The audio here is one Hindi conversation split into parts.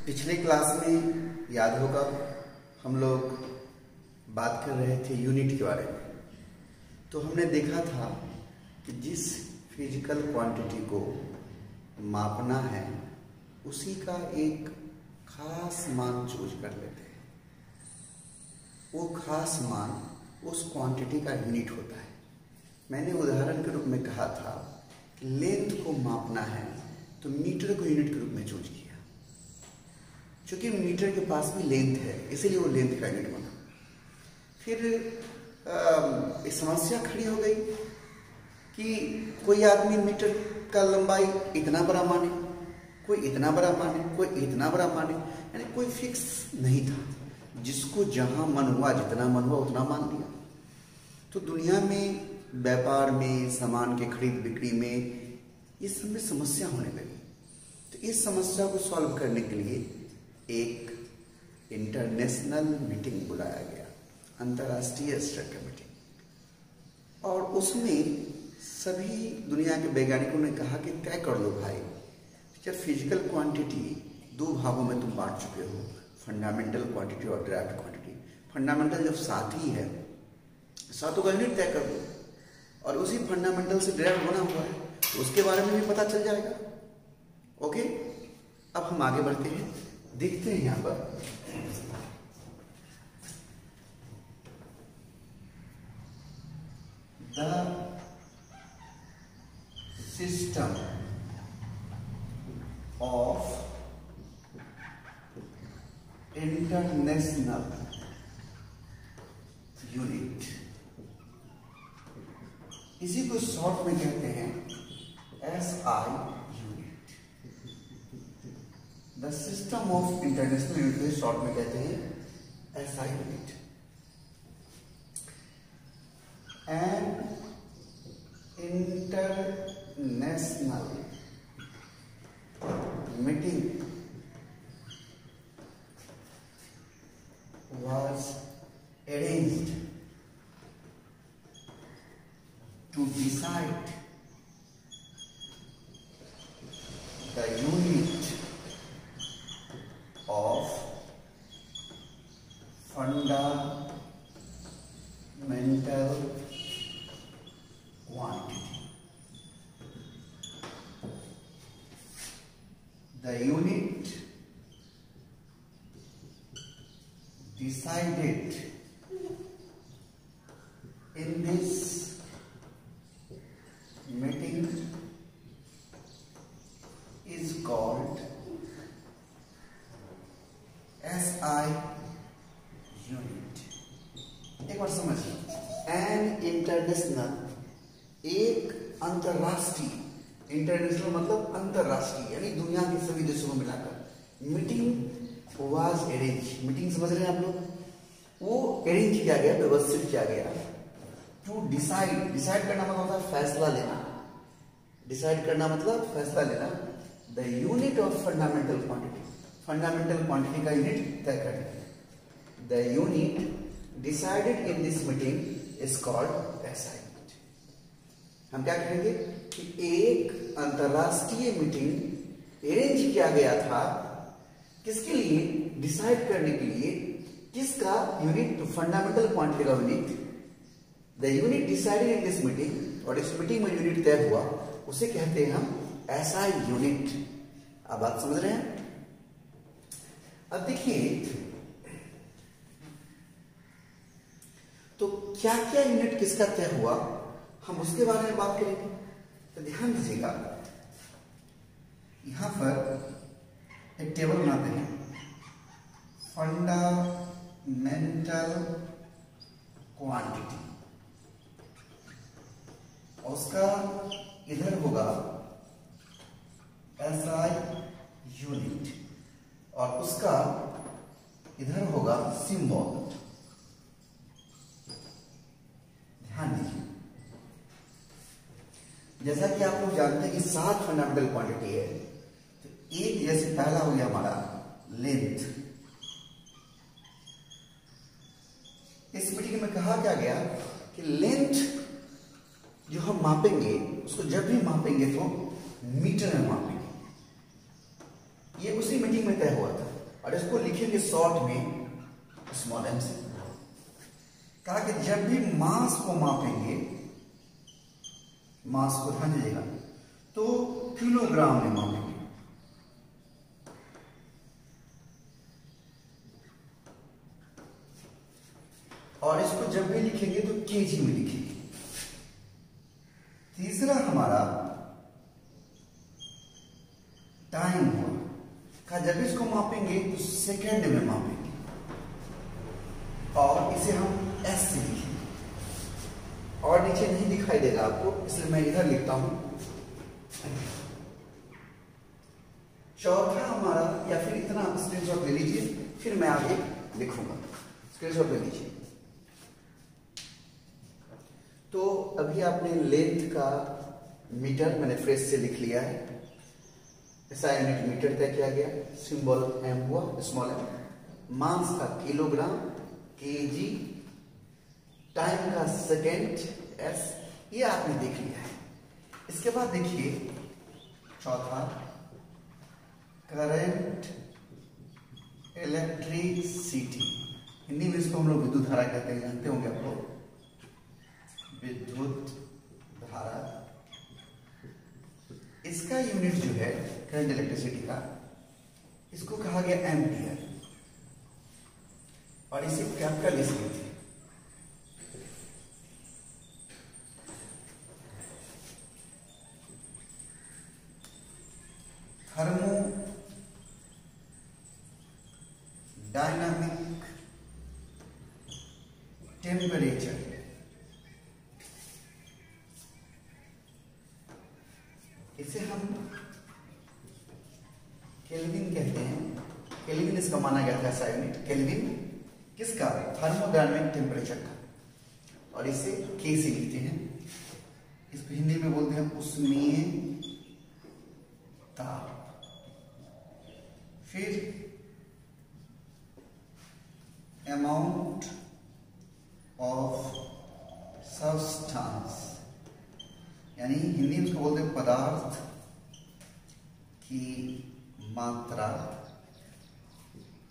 पिछले क्लास में याद होगा हम लोग बात कर रहे थे यूनिट के बारे में। तो हमने देखा था कि जिस फिजिकल क्वांटिटी को मापना है उसी का एक खास मान चूज कर लेते हैं। वो खास मान उस क्वांटिटी का यूनिट होता है। मैंने उदाहरण के रूप में कहा था कि लेंथ को मापना है तो मीटर को यूनिट के रूप में चूज किया। क्योंकि मीटर के पास भी लेंथ है इसीलिए वो लेंथ का यूनिट बना। फिर एक समस्या खड़ी हो गई कि कोई आदमी मीटर का लंबाई इतना बड़ा माने, कोई इतना बड़ा माने, कोई इतना बड़ा माने, यानी कोई फिक्स नहीं था। जिसको जहां मन हुआ, जितना मन हुआ उतना मान लिया। तो दुनिया में व्यापार में, सामान के खरीद बिक्री में ये सब में समस्या होने लगी। तो इस समस्या को सॉल्व करने के लिए एक इंटरनेशनल मीटिंग बुलाया गया, अंतर्राष्ट्रीय स्तर की मीटिंग। और उसमें सभी दुनिया के वैज्ञानिकों ने कहा कि तय कर लो भाई, जब फिजिकल क्वांटिटी दो भागों में तुम बांट चुके हो, फंडामेंटल क्वांटिटी और डिराइव्ड क्वांटिटी। फंडामेंटल जब साथ ही है, सातों का यूनिट तय कर दो, और उसी फंडामेंटल से डिराइव्ड बना हुआ है तो उसके बारे में भी पता चल जाएगा। ओके, अब हम आगे बढ़ते हैं, देखते हैं यहां पर the system of international unit, इसी को शॉर्ट में कहते हैं SI unit. The system of international unit short में कहते हैं SI unit. And international meeting was arranged to decide the unit of fundamental quantity. The unit decided in this meeting is called SI unit. एक बार समझिए, एन इंटरनेशनल, एक अंतरराष्ट्रीय, इंटरनेशनल मतलब अंतरराष्ट्रीय यानी दुनिया के सभी देशों को मिलाकर, मीटिंग वाज अरेंज। मीटिंग समझ रहे हैं आप लोग, वो अरेंज किया गया, व्यवस्थित किया गया। टू डिसाइड, डिसाइड करना मतलब होता है फैसला लेना, डिसाइड करना मतलब फैसला लेना। The unit of fundamental quantity, fundamental quantity का यूनिट तय करना। The unit decided in this meeting is called SI unit. हम क्या कहेंगे कि एक अंतरराष्ट्रीय मीटिंग अरेंज किया गया था, किसके लिए? डिसाइड करने के लिए किसका यूनिट? तो फंडामेंटल क्वांटिटी का unit. The unit decided in this meeting, और इस मीटिंग में यूनिट तय हुआ, उसे कहते हैं हम SI यूनिट। आप बात समझ रहे हैं? अब देखिए तो क्या क्या यूनिट किसका तय हुआ, हम उसके बारे में बात करेंगे। तो ध्यान दीजिएगा, यहां पर एक टेबल बनाते हैं, फंडामेंटल क्वांटिटी, और उसका इधर होगा SI यूनिट, और उसका इधर होगा सिंबल। ध्यान दीजिए, जैसा कि आप लोग जानते हैं कि 7 फंडामेंटल क्वांटिटी है। एक जैसे पहला हो गया हमारा लेंथ। इस मीटिंग में कहा क्या गया कि लेंथ जो हम मापेंगे उसको जब भी मापेंगे तो मीटर में मापेंगे। ये उसी मीटिंग में तय हुआ था। और इसको लिखेंगे शॉर्ट में स्मॉल m से। कहा कि जब भी मास को मापेंगे, मास को ध्यान दीजिएगा, तो किलोग्राम में मापेंगे, और इसको जब भी लिखेंगे तो केजी में लिखेंगे। तीसरा हमारा टाइम हुआ, कहा जब इसको मापेंगे तो सेकंड में मापेंगे, और इसे हम एस से लिखेंगे, और नीचे नहीं दिखाई देगा आपको इसलिए मैं इधर लिखता हूं। चौथा हमारा, या फिर इतना स्क्रीनशॉट ले लीजिए, फिर मैं आगे लिखूंगा, स्क्रीनशॉट ले लीजिए। तो अभी आपने लेंथ का मीटर मैंने फ्रेस से लिख लिया है, ऐसा यूनिट मीटर तय किया गया, सिंबल m हुआ स्मॉल m, मास का किलोग्राम केजी, टाइम का सेकेंड s, ये आपने देख लिया है। इसके बाद देखिए चौथा, करंट इलेक्ट्रिसिटी, हिंदी में इसको हम लोग विद्युत धारा कहते हैं, जानते होंगे आप लोग, विद्युत धारा। इसका यूनिट जो है करंट इलेक्ट्रिसिटी का, इसको कहा गया एम्पियर, और इसे कैपिटल एस लिखते हैं। थर्मो डायनामिक टेम्परेचर, इसे हम केल्विन कहते हैं। केल्विन इसका माना गया था ऐसा यूनिट, केल्विन किसका, थर्मोडायनामिक टेम्परेचर का, और इसे के से लिखते हैं। इसको हिंदी में बोलते हैं उष्मीय ताप। फिर अमाउंट ऑफ सब्सटेंस, यानी हिंदी में इसको बोलते हैं पदार्थ की मात्रा।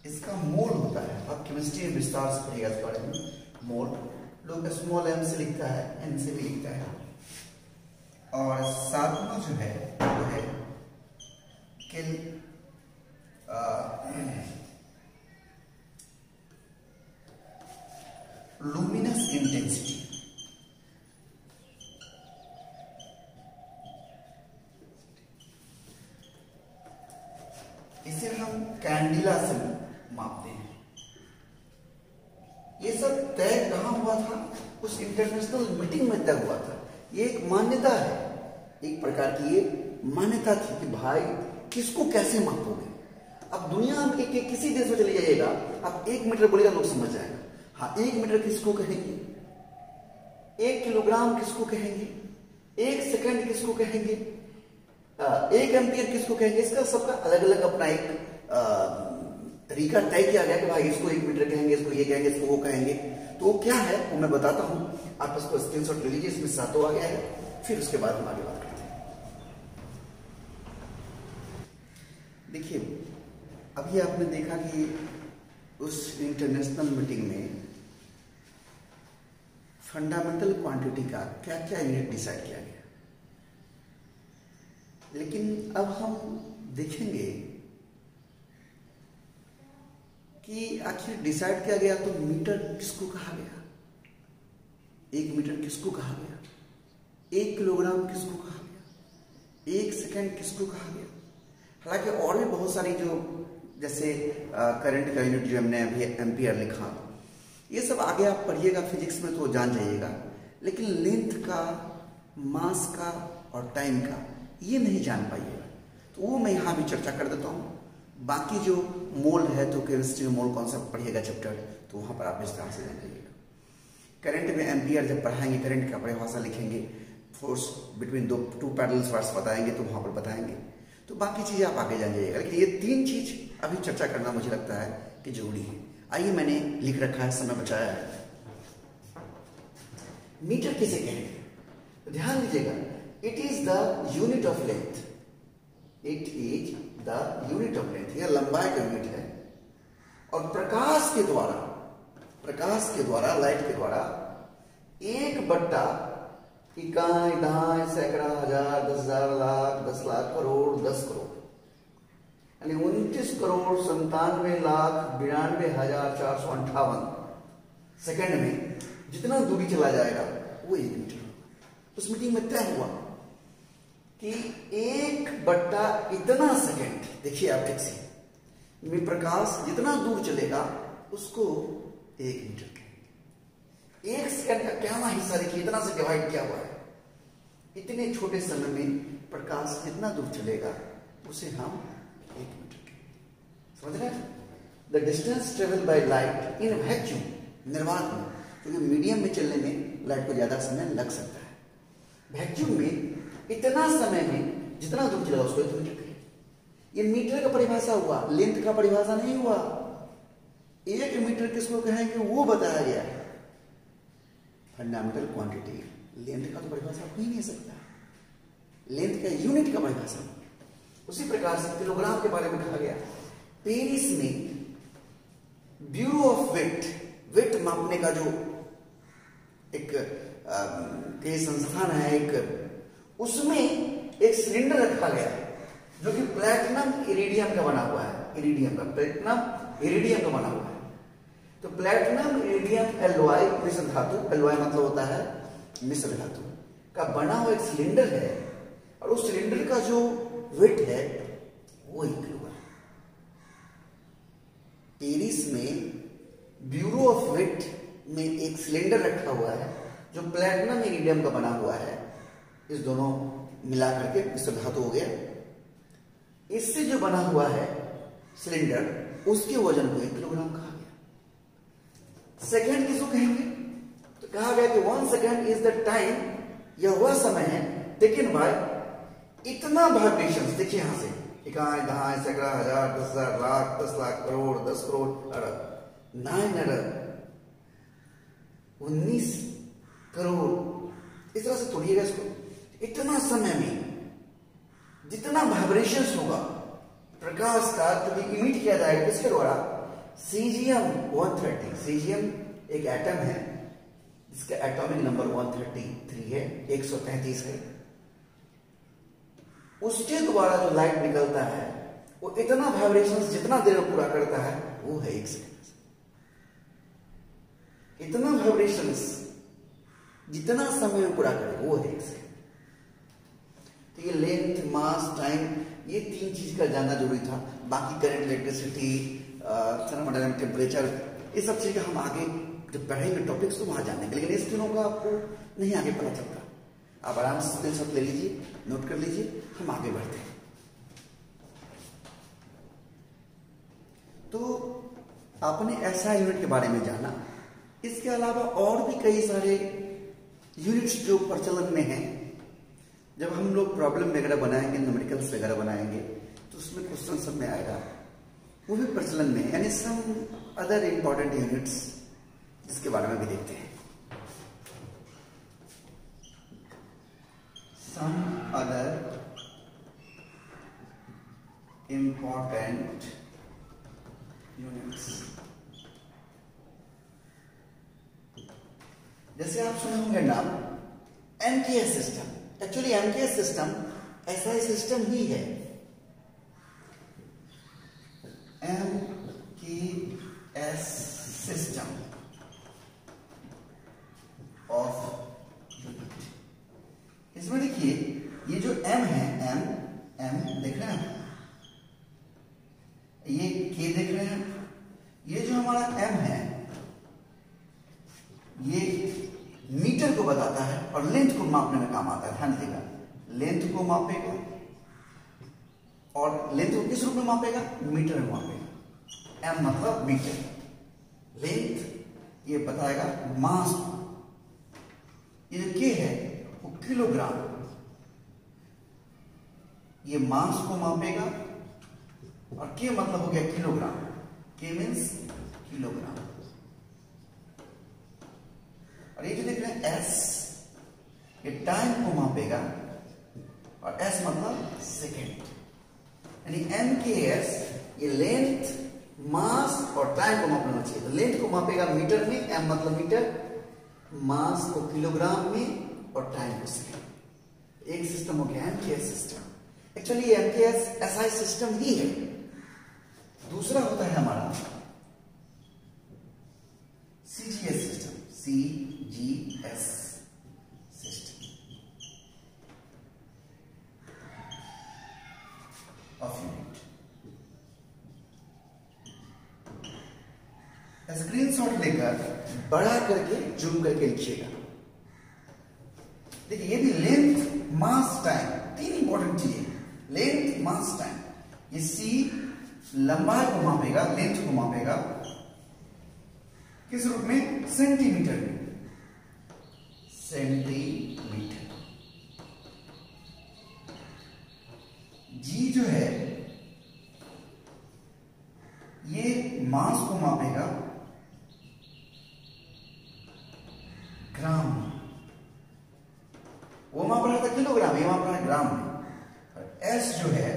इसका मोल होता है, आप केमिस्ट्री में विस्तार से पढ़िएगा इस बारे में। मोल लोग स्मॉल m से लिखता है, n से भी लिखता है। और सातवां जो है वो है लुमिनस इंटेंसिटी। इसे हम कैंडिला से मापते हैं। ये सब तय कहां हुआ था, उस इंटरनेशनल मीटिंग में तय हुआ था। ये एक मान्यता है, एक प्रकार की ये मान्यता थी कि भाई किसको कैसे मापोगे। अब दुनिया में किसी देश में चले जाइएगा, आप 1 मीटर बोलेगा लोग समझ जाएगा। हाँ, 1 मीटर किसको कहेंगे, 1 किलोग्राम किसको कहेंगे, 1 सेकंड किसको कहेंगे, 1 एम्पियर किसको कहेंगे। इसका सबका अलग अलग अपना एक तरीका तय किया गया कि भाई इसको 1 मीटर कहेंगे, इसको ये कहेंगे, इसको वो कहेंगे। तो वो क्या है वो मैं बताता हूं, आप इसको स्क्रीनशॉट ले लीजिए। इसमें 7 आ गया है, फिर उसके बाद हम आगे बात करते हैं। देखिए, अभी आपने देखा कि उस इंटरनेशनल मीटिंग में फंडामेंटल क्वांटिटी का क्या क्या यूनिट डिसाइड किया गया, लेकिन अब हम देखेंगे कि आखिर डिसाइड किया गया तो मीटर किसको कहा गया, 1 मीटर किसको कहा गया, 1 किलोग्राम किसको कहा गया, 1 सेकंड किसको कहा गया। हालांकि और भी बहुत सारी जो जैसे करंट का यूनिट जो हमने अभी एम्पियर लिखा, ये सब आगे आप पढ़िएगा फिजिक्स में तो जान जाइएगा। लेकिन लेंथ का, मास का और टाइम का ये नहीं जान पाइएगा, तो वो मैं यहाँ भी चर्चा कर देता हूँ। बाकी जो मोल है तो केमिस्ट्री में मोल कॉन्सेप्ट पढ़िएगा चैप्टर, तो वहाँ पर आप विस्तार से जान जाइएगा। करंट में एम्पियर जब पढ़ाएंगे, करंट का परिभाषा लिखेंगे, force between two parallel wires बताएंगे तो वहाँ पर बताएंगे। तो बाकी चीज़ें आप आगे जान जाइएगा, लेकिन ये 3 चीज़ अभी चर्चा करना मुझे लगता है कि जरूरी है। आइए, मैंने लिख रखा है, समय बचाया है। मीटर किसे कहेंगे, ध्यान दीजिएगा, it is the unit of length, it is the unit of length. यह लंबाई का यूनिट है, और प्रकाश के द्वारा लाइट के द्वारा 1/, इकाई, दहाई, सैकड़ा, हजार, 10,000, लाख, 10 लाख, करोड़, 10 करोड़, यानी 29,92,92,458 सेकंड में जितना दूरी चला जाएगा वो 1 मीटर। उस मीटिंग में तय हुआ कि 1/, इतना सेकंड, देखिए आप ठीक से, में प्रकाश जितना दूर चलेगा उसको 1 मीटर कहेंगे। 1 सेकंड का क्या हिस्सा देखिए, इतना से डिवाइड किया हुआ है। इतने छोटे समय में प्रकाश जितना दूर चलेगा उसे हम 1 मीटर कहेंगे। समझ रहे हैं? The distance travel by light in vacuum, निर्वात में, क्योंकि मीडियम में चलने में लाइट को ज्यादा समय लग सकता है। वैक्यूम में इतना समय में जितना दूर चलेगा उसको 1 मीटर कहेंगे। ये मीटर का परिभाषा हुआ, लेंथ का परिभाषा नहीं हुआ। 1 मीटर किसको कहेंगे वो बताया गया है। फंडामेंटल क्वांटिटी, लेंथ का तो परिभाषा हो ही नहीं सकता, लेंथ का यूनिट का परिभाषा। उसी प्रकार से किलोग्राम के बारे में कहा गया। पेरिस में ब्यूरो ऑफ वेट मापने का जो एक संस्थान है, उसमें एक सिलेंडर रखा गया है जो कि प्लैटिनम इरिडियम का बना हुआ है। प्लैटिनम इरिडियम का बना हुआ है। तो प्लैटिनम इरिडियम एलॉय मिश्र धातु, एलॉय मतलब होता है मिश्र धातु का बना हुआ एक सिलेंडर है, और उस सिलेंडर का जो वेट है वो 1 किलो है। पेरिस में ब्यूरो ऑफ वेट में एक सिलेंडर रखा हुआ है जो प्लैटिनम इरिडियम का बना हुआ है। इस दोनों मिला करके मिश्र धातु हो गया। इससे जो बना हुआ है सिलेंडर, उसके वजन को 1 किलोग्राम कहा गया। सेकंड किसको कहेंगे? तो कहा गया कि 1 सेकंड इज द टाइम, यह वह समय है टेकन बाय इतना वाइब्रेशंस, देखिए यहां से, इकाई, दहाई, सैकड़ा, हजार, 10,000, लाख, 10 लाख, करोड़, 10 करोड़, अरब, 9 अरब, 19 करोड़, इस तरह से तोड़िएगा इसको। इतना समय में जितना वाइब्रेशंस होगा प्रकाश का, तो इमिट किया जाएगा किसके द्वारा? सीजियम 130। सीजियम एक एटम है जिसका एटॉमिक नंबर 133 है, 133 है। उसके द्वारा जो लाइट निकलता है वो इतना वाइब्रेशंस जितना देर में पूरा करता है वो है 1 सेकंड। इतना वाइब्रेशंस जितना समय में पूरा करे वो है 1 सेकंड। तो ये लेंथ, मास, टाइम, ये 3 चीज का जानना जरूरी था। बाकी करंट, इलेक्ट्रिसिटी, थर्मोडायनामिक, टेम्परेचर, ये सब चीजें हम आगे जब पढ़ेंगे टॉपिक्स तो वहां जानेंगे, लेकिन इस तीनों का आपको नहीं आगे पता चलता। आप आराम से स्क्रीनशॉट ले लीजिए, नोट कर लीजिए, हम आगे बढ़ते हैं। तो आपने ऐसा यूनिट के बारे में जाना। इसके अलावा और भी कई सारे यूनिट्स जो प्रचलन में हैं। जब हम लोग प्रॉब्लम वगैरह बनाएंगे, न्यूमेरिकल्स वगैरह बनाएंगे, तो उसमें क्वेश्चन सब में आएगा, वो भी प्रचलन में है। यानी सम अदर इंपॉर्टेंट यूनिट्स जिसके बारे में भी देखते हैं। सम अदर इंपॉर्टेंट यूनिट्स, जैसे आप सुने होंगे नाम MKS system. Actually MKS system ऐसा ही सिस्टम ही है। MKS system of unit. इसमें देखिए ये जो एम है, एम देख रहे हैं, ये के देख रहे हैं, ये जो हमारा एम है ये मीटर को बताता है और लेंथ को मापने में काम आता है। ध्यान दीजिएगा, लेंथ को मापेगा और लेंथ को किस रूप में मापेगा? मीटर में मापेगा। एम मतलब मीटर, लेंथ ये बताएगा मास। ये जो के है वो किलोग्राम, ये मास को मापेगा और के मतलब हो गया किलोग्राम। के मीन्स किलोग्राम। और ये जो देख रहे हैं एस, ये टाइम को मापेगा और एस मतलब सेकेंड। यानी एम के एस ये लेंथ, मास और टाइम टाइम को मापना होना चाहिए। तो लेंथ को मापेगा मीटर में, एम मतलब मीटर, मास को किलोग्राम में और टाइम को सेकेंड। एक सिस्टम हो गया MKS system. Actually MKS SI system ही है। दूसरा होता है हमारा CGS system, CGS system of unit. Screenshot लेकर बड़ा करके जूम करके लिखिएगा। देखिए ये भी लेंथ मास टाइम, तीन इंपॉर्टेंट चीजें, लेंथ मास टाइम। ये सी लंबाई को मापेगा, लेंथ को मापेगा किस रूप में? सेंटीमीटर में, सेंटीमीटर। जी जो है ये मास को मापेगा ग्राम में, वो माप रहा था किलोग्राम, ये माप रहा है ग्राम में। और एस जो है,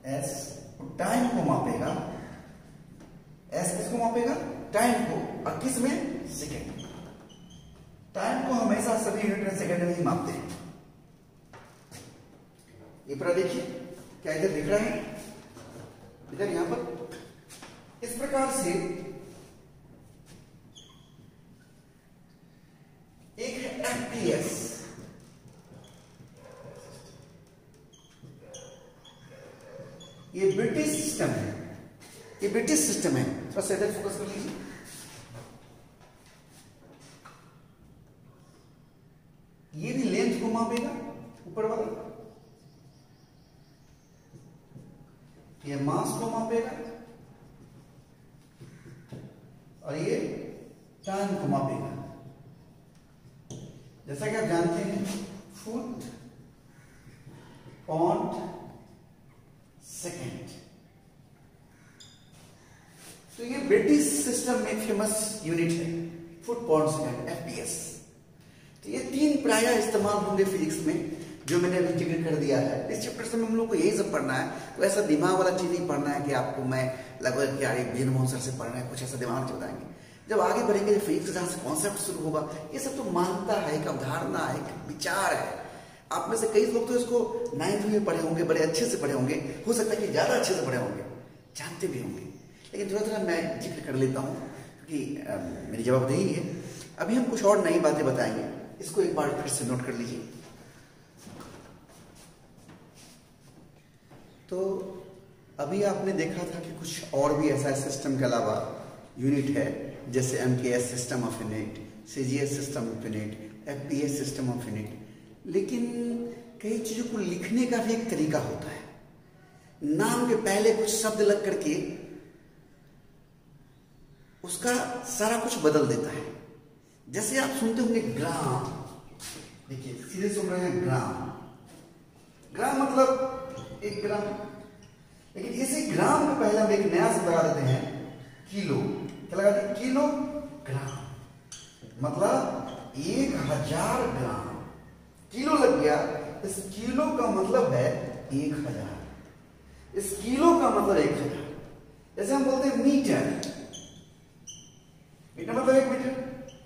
एस टाइम को मापेगा, एस किसको मापेगा? टाइम को, और किस में? सेकेंड। टाइम को हमेशा सभी यूनिट में सेकेंड में ही मापते हैं। ये पूरा देखिए, क्या इधर दिख रहा है? इधर यहां पर इस प्रकार से एक है एफपीएस, ये ब्रिटिश सिस्टम है, ये ब्रिटिश सिस्टम है। थोड़ा सा इधर फोकस कर लीजिए। ये भी लेंथ को मापेगा ऊपर वाला, ये मास को मापेगा और ये टाइम को मापेगा। जैसा कि आप जानते हैं फुट पॉन्ड सेकेंड। तो ये ब्रिटिश सिस्टम में फेमस यूनिट है, फुट पॉन्ड सेकेंड, एफपीएस। तो ये तीन प्रायः इस्तेमाल होंगे फिजिक्स में, जो मैंने अभी जिक्र कर दिया है। इस चैप्टर से हम लोग को यही सब पढ़ना है। तो ऐसा दिमाग वाला चीज नहीं पढ़ना है कि आपको मैं लगभग कि यार जिन सर से पढ़ना है, कुछ ऐसा दिमाग से बताएंगे। जब आगे बढ़ेंगे, फिजिक्स जहां से कॉन्सेप्ट शुरू होगा, ये सब तो मानता है, एक अवधारणा है, एक विचार है। आप में से कई लोग तो इसको 9वीं में पढ़े होंगे, बड़े अच्छे से पढ़े होंगे, हो सकता है कि ज्यादा अच्छे से पढ़े होंगे, जानते भी होंगे। लेकिन थोड़ा थोड़ा मैं जिक्र कर लेता हूँ क्योंकि मेरी जवाबदेही है। अभी हम कुछ और नई बातें बताएंगे, इसको एक बार फिर से नोट कर लीजिए। तो अभी आपने देखा था कि कुछ और भी ऐसा सिस्टम के अलावा यूनिट है, जैसे MKS system of unit, CGS system of unit, FPS system of unit. लेकिन कई चीजों को लिखने का भी एक तरीका होता है। नाम के पहले कुछ शब्द लग करके उसका सारा कुछ बदल देता है। जैसे आप सुनते होंगे ग्राम, देखिए सीधे सुन रहे हैं ग्राम, ग्राम मतलब 1 ग्राम। लेकिन इसी ग्राम में पहले हम एक नया शब्द लगा देते हैं, किलो। क्या लगा देते हैं? किलो ग्राम, मतलब 1000 ग्राम। किलो लग गया, इस किलो का मतलब है 1000, इस किलो का मतलब 1000। जैसे हम बोलते हैं मीटर, मीटर मतलब 1 मीटर,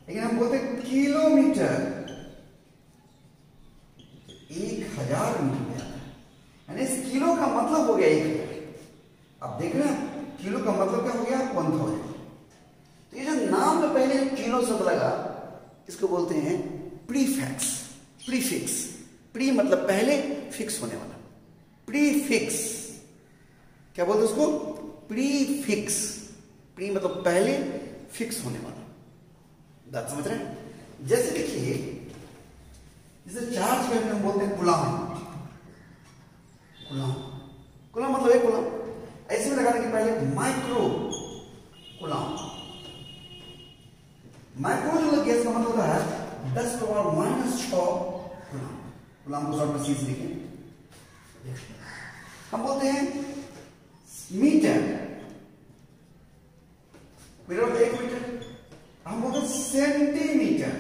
लेकिन हम बोलते हैं किलोमीटर, 1000 मीटर। यानी इस किलो का मतलब हो गया 1000। आप देख रहे हैं किलो का मतलब क्या हो गया? 1000। तो ये जो नाम में पहले किलो शब्द लगा, इसको बोलते हैं प्रीफिक्स। प्रीफिक्स, प्री मतलब पहले, फिक्स होने वाला, प्रीफिक्स। क्या बोलते हैं उसको? प्रीफिक्स। प्री मतलब पहले, फिक्स होने वाला। बात समझ रहे हैं? जैसे देखिए, जैसे चार्ज करके हम बोलते हैं कुलाम। कुलाम, कुलाम मतलब 1 कुलाम। ऐसे में लगाने के पहले माइक्रो कुलाम। माइक्रो जो लग गया, इसका मतलब होता है 10 की पावर -6 कुलाम। कुलाम को शॉर्ट में सीधे लिखें। हम बोलते हैं मीटर, मीटर मतलब 1 मीटर। हम बोलते हैं सेंटीमीटर,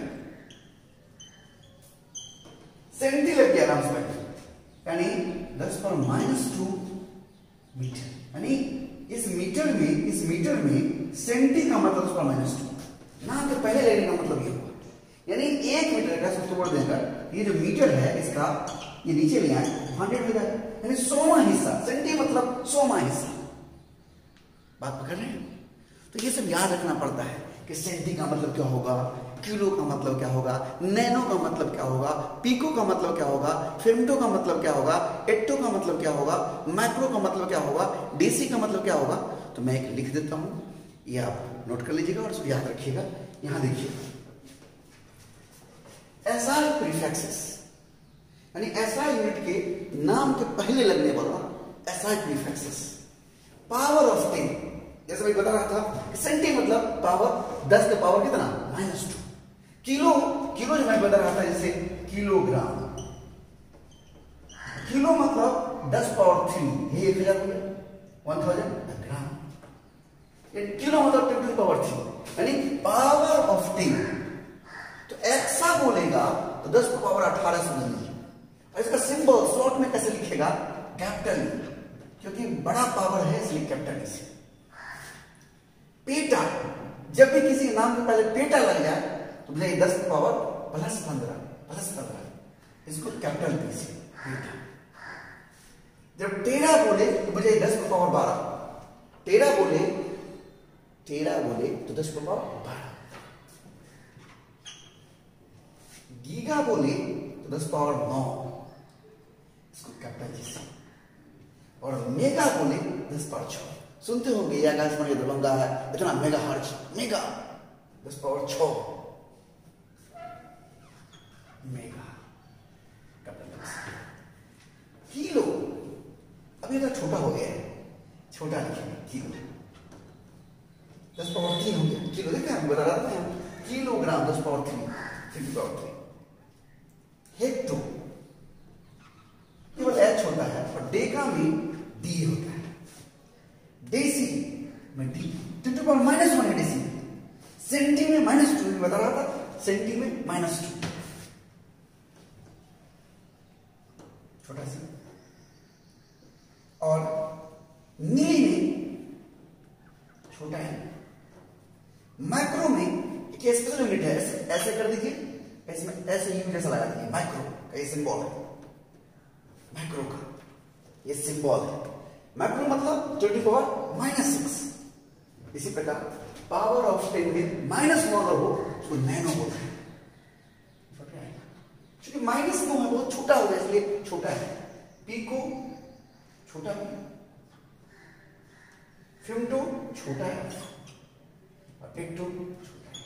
सेंटी लग गया नाम से, यानी 10 की पावर -2 मीटर। यानी इस मीटर में सेंटी का मतलब उसका -2 नाम के पहले लेने का मतलब ये हुआ, यानी 1 मीटर का सबसे बड़ा देकर ये जो मीटर है इसका ये नीचे ले आए 100 हो जाएगा, यानी 100वां हिस्सा। सेंटी मतलब 100वां हिस्सा। बात पकड़ रहे हैं? तो ये सब याद रखना पड़ता है कि सेंटी का मतलब क्या होगा, किलो का मतलब क्या होगा, नैनो का मतलब क्या होगा, पीको का मतलब क्या होगा, फेम्टो का मतलब क्या होगा, एट्टो का मतलब क्या होगा, मैक्रो का मतलब क्या होगा, डेसी का मतलब क्या होगा। तो मैं एक लिख देता हूं, ये आप नोट कर लीजिएगा और इसको याद रखिएगा। यहां देखिए एसआई प्रीफिक्सेस, यानी एसआई यूनिट के नाम के पहले लगने वाला एसआई प्रीफिक्सेस। पावर ऑफ 10, जैसे मैं बता रहा था सेंटी मतलब पावर 10 का पावर कितना -2। किलो जो मैं बता रहा था जैसे किलोग्राम, किलो मतलब 10 पावर 3, ये 1000 हो गया 1000 ग्राम। किलो मतलब 10 टू पावर 3, यानी पावर ऑफ 10। तो एक्सा बोलेगा तो 10 की पावर 18 से बनेगी। और इसका सिंबल शॉर्ट में कैसे लिखेगा, कैपिटल, क्योंकि बड़ा पावर है इसलिए कैपिटल से। पेटा, जब भी किसी नाम के पहले पेटा लग जाए तो मुझे 10 की पावर +15, इसको कैपिटल पी से पेटा। जब टेरा बोले तो मुझे 10 की पावर 12, टेरा बोले तो 10 की पावर 12। गीगा बोले तो 10 पावर 9, इसको कैपिटल जी से। और मेगा बोले 10 पावर 6। सुनते होंगे ये आकाशवाणी दरभंगा है, इतना mega hertz, mega 10 power 6 mega capital. Kilo अभी तो छोटा हो गया है, छोटा लिखेंगे किलो, 10 पावर 3 हो गया किलो। देखिए हम बता रहा था किलोग्राम 10 पावर 3, 50 पावर 3। हेक्टो केवल एच होता है और डेका में डी होता है। डेसी में डी, 10 टू पावर -1 है डेसी। सेंटी में -2 बता रहा था, सेंटी में -2, छोटा सा। और मिली में छोटा है। माइक्रो में एक स्पेशल यूनिट है, ऐसे कर दीजिए, इसमें ऐसे यू जैसा लगा दीजिए, माइक्रो का ये सिंबल है, माइक्रो का ये सिंबल है। माइक्रो मतलब 10 टू पावर -6। इसी प्रकार पावर ऑफ 10 में -1 हो उसको नैनो बोलते हैं। क्योंकि -9 है, बहुत छोटा होगा इसलिए छोटा है। पीको छोटा है, फेम्टो छोटा है और एट्टो छोटा है।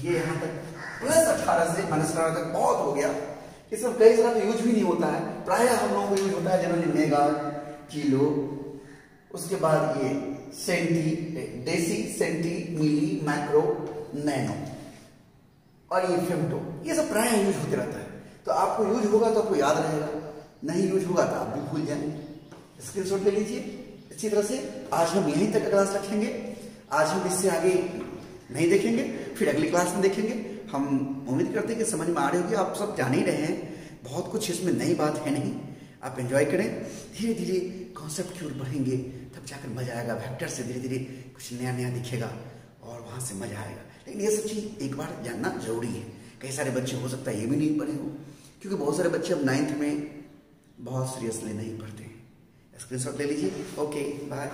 ये यहां तक +18 से -18 तक बहुत हो गया। ये सब कई सारा यूज भी नहीं होता है, प्राय हम लोगों को यूज होता है जनरली मेगा, किलो, उसके बाद ये सेंटी, डेसी, सेंटी, मिली, मैक्रो, नैनो और ये फेम्टो, ये सब प्राय यूज होते रहता है। तो आपको यूज होगा तो आपको याद रहेगा, नहीं यूज होगा तो आप भी भूल जाएंगे। स्क्रीनशॉट ले लीजिए। इसी तरह से आज हम यहीं तक क्लास रखेंगे। आज हम इससे आगे नहीं देखेंगे, फिर अगली क्लास में देखेंगे। हम उम्मीद करते हैं कि समझ में आ रही होगी, आप सब जान ही रहे हैं, बहुत कुछ इसमें नई बात है नहीं। आप एंजॉय करें, धीरे धीरे कॉन्सेप्ट की ओर बढ़ेंगे, तब जाकर मजा आएगा। वेक्टर से धीरे धीरे कुछ नया नया दिखेगा और वहां से मजा आएगा। लेकिन ये सब चीज एक बार जानना जरूरी है। कई सारे बच्चे हो सकता है ये भी नहीं पढ़े हो, क्योंकि बहुत सारे बच्चे अब 9th में बहुत सीरियसली नहीं पढ़ते हैं। स्क्रीनशॉट ले लीजिए। Okay, bye.